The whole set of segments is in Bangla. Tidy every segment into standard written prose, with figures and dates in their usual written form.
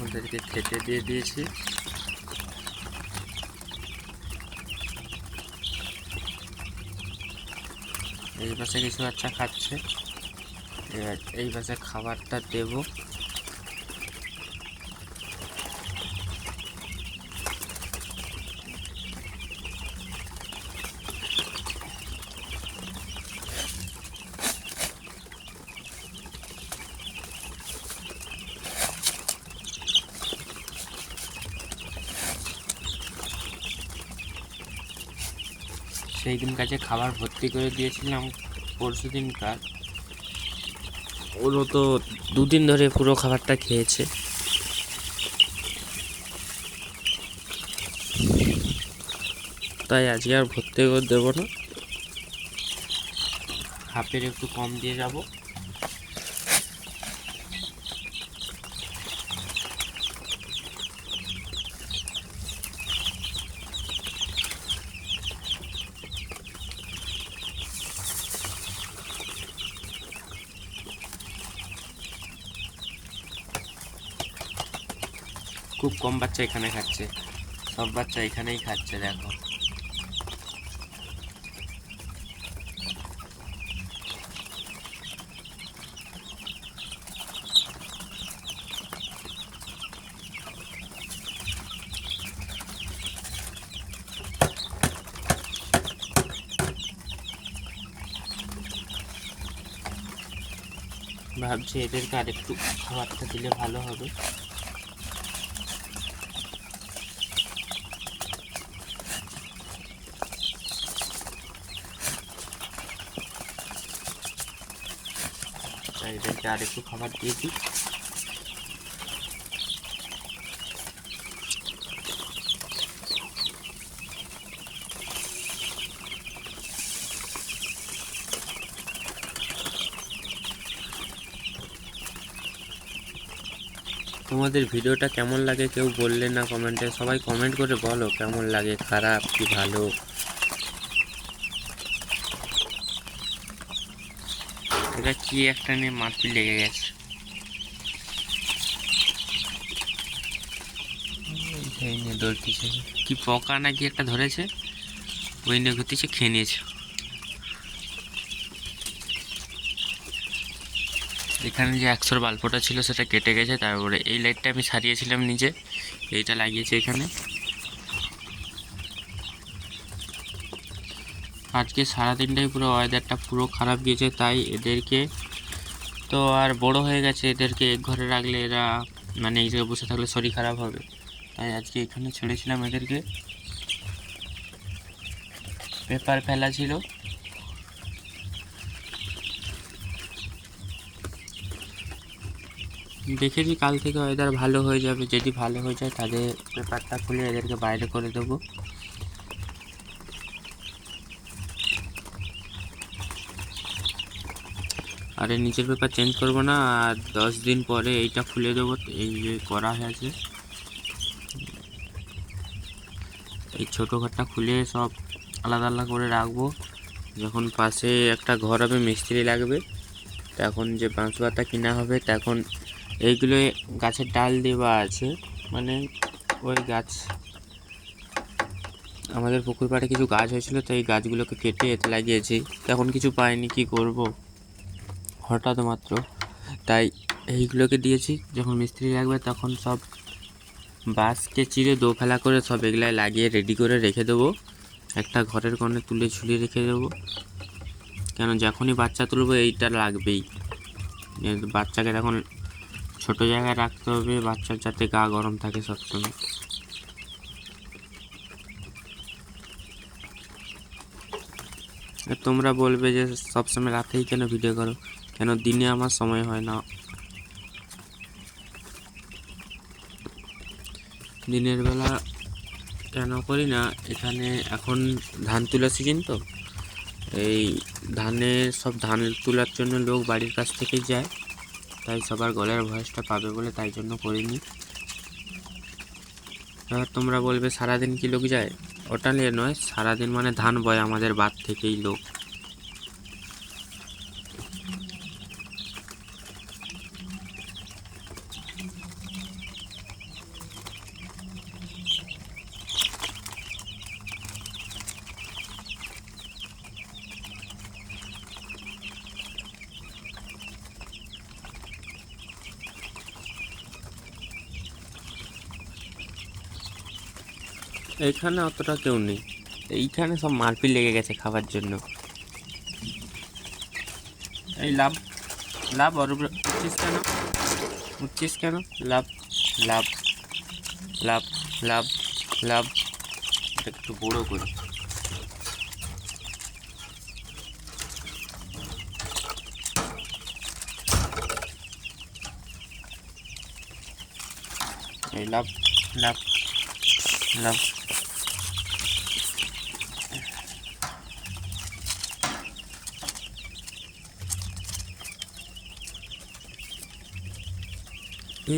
ওদেরকে খেতে দিয়ে দিয়েছি। এই পাশে কিছু বাচ্চা খাচ্ছে, এবার এই পাশে খাবারটা দেব। সেই দিন কাছে খাবার ভর্তি করে দিয়েছিলাম, পরশু দিনকার। ওরও তো দুদিন ধরে পুরো খাবারটা খেয়েছে। তাই আজকে আর ভর্তি করে দেবো না, হাফের একটু কম দিয়ে যাব। খুব কম বাচ্চা এখানে খাচ্ছে, সব বাচ্চা এখানেই খাচ্ছে দেখো। ভাবছি এদেরকে আরেকটু খাবারটা দিলে ভালো হবে। তাই এদেরকে আরেকটু খাবার দিয়ে দিই। তোমাদের ভিডিওটা কেমন লাগে কেউ বললে না কমেন্টে, সবাই কমেন্ট করে বলো কেমন লাগে, খারাপ কি ভালো। এটা কি একটা নিয়ে মারপিট লেগে গেছে, এই নিয়ে দৌড়তেছে, কি পোকা নাকি একটা ধরেছে, ওই নিয়ে ঘুরতেছে, খেয়ে নিয়েছে। এখানে যে 100 বাল্বটা ছিল সেটা কেটে গেছে, তারপরে এই লাইটটা আমি সারিয়েছিলাম নিজে, এইটা লাগিয়েছি এখানে। আজকে সারাদিনটাই পুরো ওয়েদারটা পুরো খারাপ গিয়েছে, তাই এদেরকে তো আর বড় হয়ে গেছে, এদেরকে এক ঘরে রাখলে এরা মানে এই জায়গায় বসে থাকলে শরীর খারাপ হবে, তাই আজকে এখানে ছেড়েছিলাম এদেরকে। পেপার ফেলা ছিল, দেখেছি কাল থেকে ওয়েদার ভালো হয়ে যাবে, যদি ভালো হয়ে যায় তাহলে পেপারটা খুলে এদেরকে বাইরে করে দেবো। আর এই নিচের পেপার চেঞ্জ করবো না, আর 10 দিন পরে এইটা খুলে দেবো, এই যে করা হয়েছে। এই ছোটো ঘরটা খুলে সব আলাদা আলাদা করে রাখবো, যখন পাশে একটা ঘর হবে মিস্ত্রি লাগবে তখন যে বাঁশ বাতা কিনা হবে, তখন এইগুলো গাছের ডাল দেওয়া আছে, মানে ওই গাছ আমাদের পুকুর পাড়ে কিছু গাছ হয়েছিল, তো এই গাছগুলোকে কেটে এতে লাগিয়েছি, তখন কিছু পাইনি, কি করব হঠাৎ মাত্র, তাই এইগুলোকে দিয়েছি। যখন মিস্ত্রি লাগবে তখন সব বাঁশকে চিরে দোফেলা করে সব এগুলায় লাগিয়ে রেডি করে রেখে দেবো, একটা ঘরের কোণে তুলে ঝুলিয়ে রেখে দেবো, কেন যখনই বাচ্চা তুলবো এইটা লাগবেই। বাচ্চাকে তখন ছোট জায়গায় রাখতে হবে, বাচ্চার যাতে গা গরম থাকে সবসময়। তোমরা বলবে যে সবসময় রাতেই কেন ভিডিও করো, কেন দিনে আমার সময় হয় না। দিনের বেলা কেন করি না, এখানে এখন ধান তোলার সিজন, তো এই ধানের সব ধান তোলার জন্য লোক বাড়ির কাছ থেকে যায়, তাই সবার গলার ভয়েসটা পাবে বলে তাই জন্য করিনি। এবার তোমরা বলবে সারাদিন কি লোক যায়, ওটা নিয়ে নয়, সারাদিন মানে ধান বয় আমাদের বাদ থেকেই লোক। এইখানে অতটা কেউ নেই, এইখানে সব মারপিট লেগে গেছে খাবার জন্য। এই লাভ লাভ, ওর উপরে উঠছিস কেন, উঠছিস কেন? লাভ লাভ লাভ লাভ লাভ। এটা একটু বড়ো করে। এই লাভ লাভ লাভ।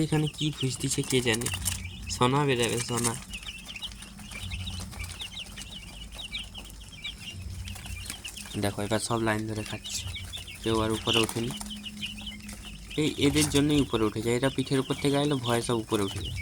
এখানে কি ঘুষ দিচ্ছে কে জানে, সোনা বেরাবে সোনা। দেখো এবার সব লাইন ধরে খাচ্ছে, কেউ আর উপরে ওঠেনি। এই এদের জন্যই উপরে উঠে যায়, এরা পিঠের উপর থেকে আইলে ভয় সব উপরে উঠে যায়।